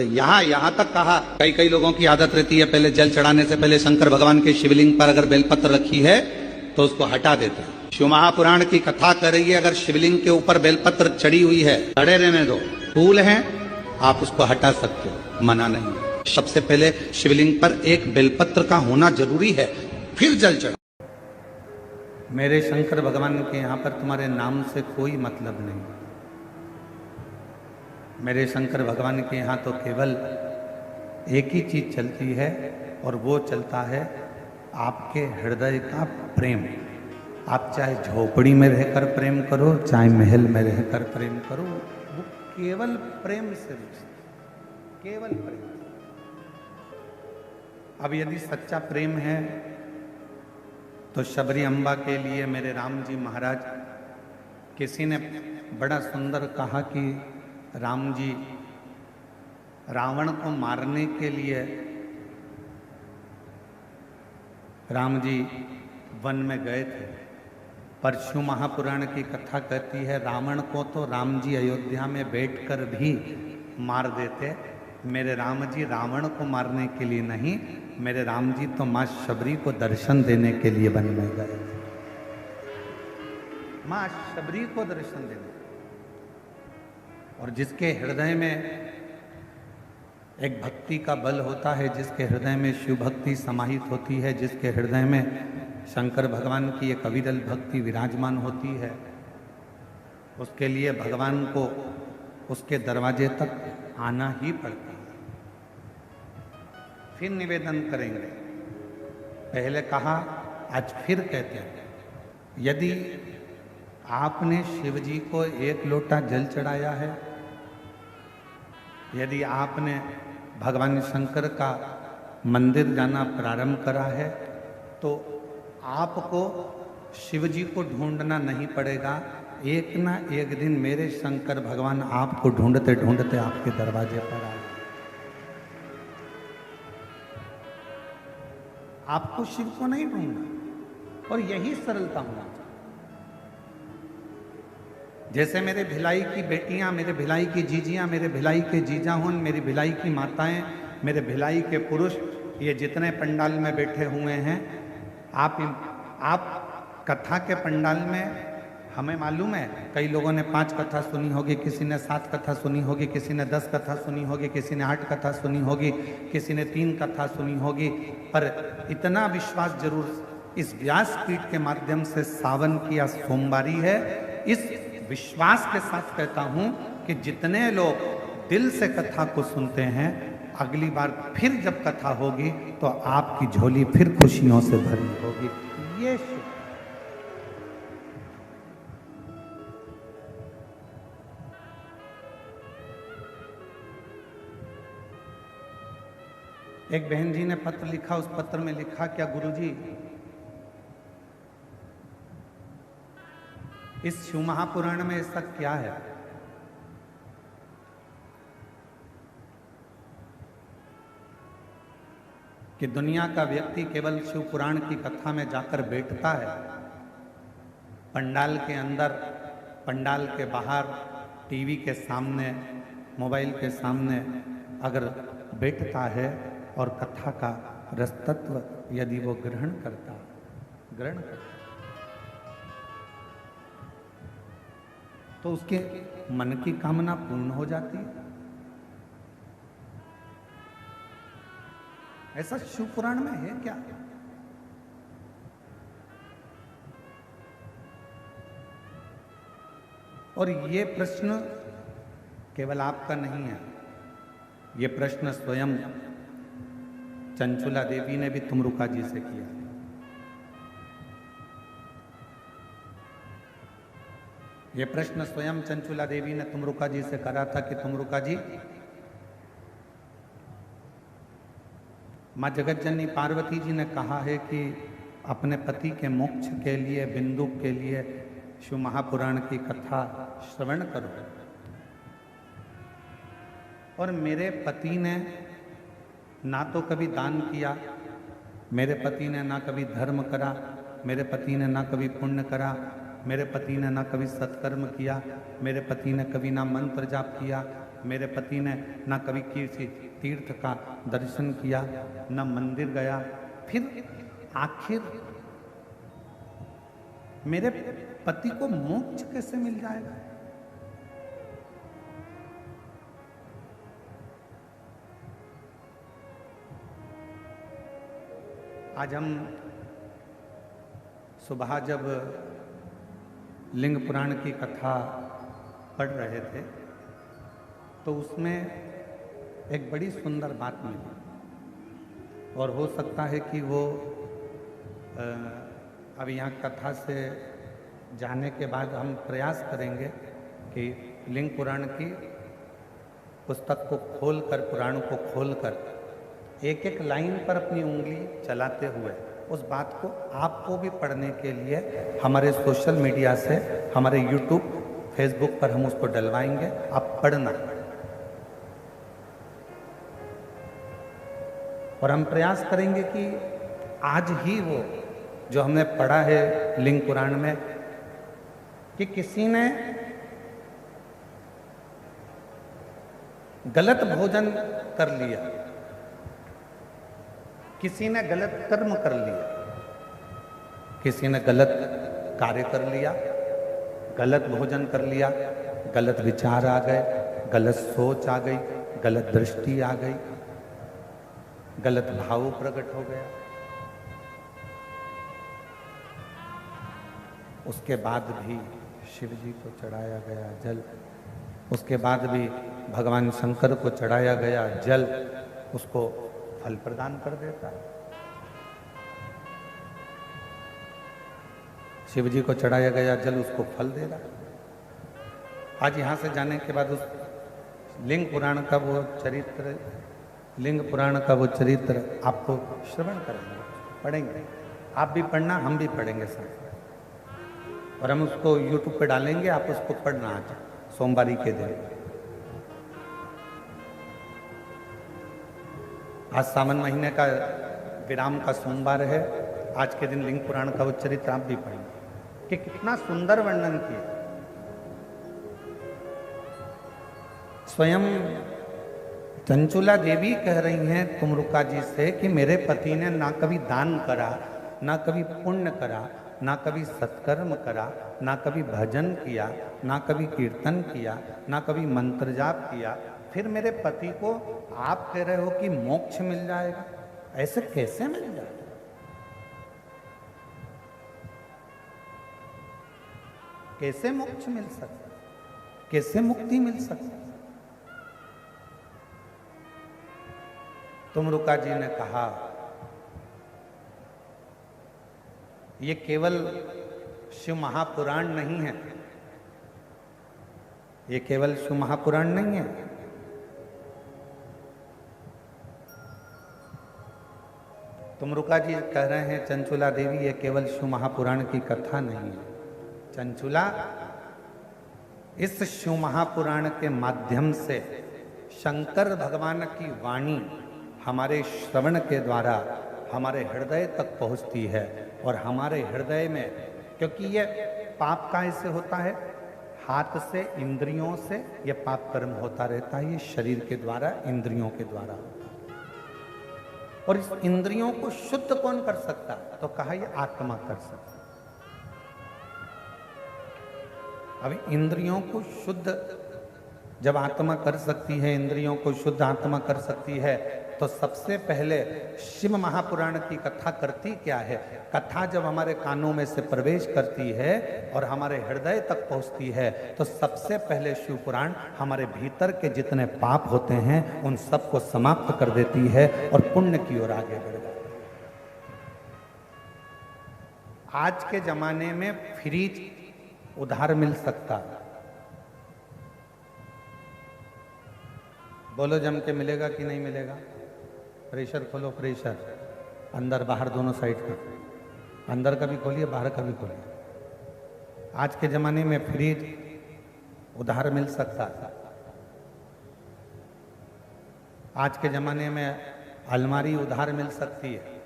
यहाँ यहाँ तक कहा, कई कई लोगों की आदत रहती है पहले जल चढ़ाने से पहले शंकर भगवान के शिवलिंग पर अगर बेलपत्र रखी है तो उसको हटा देते हैं। शिव महापुराण की कथा कर रही है, अगर शिवलिंग के ऊपर बेलपत्र चढ़ी हुई है, खड़े रहने दो, फूल हैं, आप उसको हटा सकते हो, मना नहीं है। सबसे पहले शिवलिंग पर एक बेलपत्र का होना जरूरी है, फिर जल चढ़ा। मेरे शंकर भगवान के यहाँ पर तुम्हारे नाम से कोई मतलब नहीं। मेरे शंकर भगवान के यहाँ तो केवल एक ही चीज चलती है और वो चलता है आपके हृदय का प्रेम। आप चाहे झोपड़ी में रहकर प्रेम करो, चाहे महल में रहकर प्रेम करो, वो केवल प्रेम से रिश्ता, केवल प्रेम। अब यदि सच्चा प्रेम है तो शबरी अम्बा के लिए मेरे राम जी महाराज, किसी ने बड़ा सुंदर कहा कि राम जी रावण को मारने के लिए राम जी वन में गए थे, पर शिव महापुराण की कथा कहती है रावण को तो राम जी अयोध्या में बैठकर भी मार देते। मेरे राम जी रावण को मारने के लिए नहीं, मेरे राम जी तो माँ शबरी को दर्शन देने के लिए वन में गए, माँ शबरी को दर्शन देने। और जिसके हृदय में एक भक्ति का बल होता है, जिसके हृदय में शिव भक्ति समाहित होती है, जिसके हृदय में शंकर भगवान की एक अविरल भक्ति विराजमान होती है, उसके लिए भगवान को उसके दरवाजे तक आना ही पड़ता है। फिर निवेदन करेंगे, पहले कहा आज फिर कहते हैं, यदि आपने शिव जी को एक लोटा जल चढ़ाया है, यदि आपने भगवान शंकर का मंदिर जाना प्रारंभ करा है, तो आपको शिव जी को ढूंढना नहीं पड़ेगा। एक ना एक दिन मेरे शंकर भगवान आपको ढूंढते ढूंढते आपके दरवाजे पर आए। आपको शिव को नहीं ढूंढना, और यही सरलता होना चाहिए। जैसे मेरे भिलाई की बेटियां, मेरे भिलाई की जीजियां, मेरे भिलाई के जीजा हों, मेरी भिलाई की माताएं, मेरे भिलाई के पुरुष, ये जितने पंडाल में बैठे हुए हैं, आप कथा के पंडाल में, हमें मालूम है कई लोगों ने 5 कथा सुनी होगी, किसी ने 7 कथा सुनी होगी, किसी ने 10 कथा सुनी होगी, किसी ने 8 कथा सुनी होगी, किसी ने 3 कथा सुनी होगी, पर इतना विश्वास जरूर इस व्यासपीठ के माध्यम से सावन की आज सोमवारी है, इस विश्वास के साथ कहता हूं कि जितने लोग दिल से कथा को सुनते हैं, अगली बार फिर जब कथा होगी तो आपकी झोली फिर खुशियों से भरी होगी। ये एक बहन जी ने पत्र लिखा, उस पत्र में लिखा क्या, गुरुजी इस शिव महापुराण में ऐसा क्या है कि दुनिया का व्यक्ति केवल शिव पुराण की कथा में जाकर बैठता है, पंडाल के अंदर, पंडाल के बाहर, टीवी के सामने, मोबाइल के सामने अगर बैठता है और कथा का रसतत्व यदि वो ग्रहण करता तो उसके मन की कामना पूर्ण हो जाती है। ऐसा शिव पुराण में है क्या? और ये प्रश्न केवल आपका नहीं है, ये प्रश्न स्वयं चंचुला देवी ने भी तुमरुका जी से किया। ये प्रश्न स्वयं चंचुला देवी ने तुमरुका जी से करा था कि तुमरुका जी, माँ जगतजननी पार्वती जी ने कहा है कि अपने पति के मोक्ष के लिए, बिंदु के लिए शिव महापुराण की कथा श्रवण करो। और मेरे पति ने ना तो कभी दान किया, मेरे पति ने ना कभी धर्म करा, मेरे पति ने ना कभी पुण्य करा, मेरे पति ने ना कभी सत्कर्म किया, मेरे पति ने कभी ना मंत्र जाप किया, मेरे पति ने ना कभी किसी तीर्थ का दर्शन किया, ना मंदिर गया, फिर आखिर मेरे पति को मोक्ष कैसे मिल जाएगा? आज हम सुबह जब लिंग पुराण की कथा पढ़ रहे थे तो उसमें एक बड़ी सुंदर बात मिली, और हो सकता है कि वो अब यहाँ कथा से जाने के बाद हम प्रयास करेंगे कि लिंग पुराण की पुस्तक को खोलकर, पुराण को खोलकर एक एक लाइन पर अपनी उंगली चलाते हुए उस बात को आपको भी पढ़ने के लिए हमारे सोशल मीडिया से, हमारे यूट्यूब, फेसबुक पर हम उसको डलवाएंगे। आप पढ़ना, और हम प्रयास करेंगे कि आज ही वो जो हमने पढ़ा है लिंग पुराण में कि किसी ने गलत भोजन कर लिया, किसी ने गलत कर्म कर लिया, किसी ने गलत कार्य कर लिया, गलत भोजन कर लिया, गलत विचार आ गए, गलत सोच आ गई, गलत दृष्टि आ गई, गलत भाव प्रकट हो गया। उसके बाद भी शिव जी को चढ़ाया गया जल, उसके बाद भी भगवान शंकर को चढ़ाया गया जल उसको फल प्रदान कर देता है। शिव जी को चढ़ाया गया जल उसको फल दे रहा है। आज यहाँ से जाने के बाद उस लिंग पुराण का वो चरित्र, लिंग पुराण का वो चरित्र आपको श्रवण करेंगे, पढ़ेंगे। आप भी पढ़ना, हम भी पढ़ेंगे साथ, और हम उसको यूट्यूब पे डालेंगे। आप उसको पढ़ना आज सोमवारी के दिन। आज सावन महीने का विराम का सोमवार है। आज के दिन लिंग पुराण का वो चरित्र आप भी पढ़ेंगे कि कितना सुंदर वर्णन किया। स्वयं चंचुला देवी कह रही हैं तुमरुका जी से कि मेरे पति ने ना कभी दान करा, ना कभी पुण्य करा, ना कभी सत्कर्म करा, ना कभी भजन किया, ना कभी कीर्तन किया, ना कभी मंत्र जाप किया, फिर मेरे पति को आप कह रहे हो कि मोक्ष मिल जाएगा। ऐसे कैसे मिल जाएगा? कैसे मोक्ष मिल सकता? कैसे मुक्ति मिल सकती? तुमरुका जी ने कहा ये केवल शिव महापुराण नहीं है, ये केवल शिव महापुराण नहीं है, तुमरुका जी कह रहे हैं चंचुला देवी ये केवल शिव महापुराण की कथा नहीं है। चंचुला, इस शिव महापुराण के माध्यम से शंकर भगवान की वाणी हमारे श्रवण के द्वारा हमारे हृदय तक पहुंचती है, और हमारे हृदय में, क्योंकि ये पाप कैसे होता है, हाथ से, इंद्रियों से ये पाप कर्म होता रहता है। ये शरीर के द्वारा, इंद्रियों के द्वारा होता है। और इस इंद्रियों को शुद्ध कौन कर सकता? तो कहा ये आत्मा कर सकता। अब इंद्रियों को शुद्ध जब आत्मा कर सकती है, इंद्रियों को शुद्ध आत्मा कर सकती है, तो सबसे पहले शिव महापुराण की कथा करती क्या है? कथा जब हमारे कानों में से प्रवेश करती है और हमारे हृदय तक पहुंचती है, तो सबसे पहले शिव पुराण हमारे भीतर के जितने पाप होते हैं उन सबको समाप्त कर देती है और पुण्य की ओर आगे बढ़ जाती है। आज के जमाने में फ्रिज उधार मिल सकता, बोलो जम के मिलेगा कि नहीं मिलेगा? प्रेशर खोलो, प्रेशर अंदर बाहर दोनों साइड का, अंदर का भी खोलिए, बाहर का भी खोलिए। आज के जमाने में फ्रिज उधार मिल सकता है। आज के जमाने में अलमारी उधार मिल सकती है।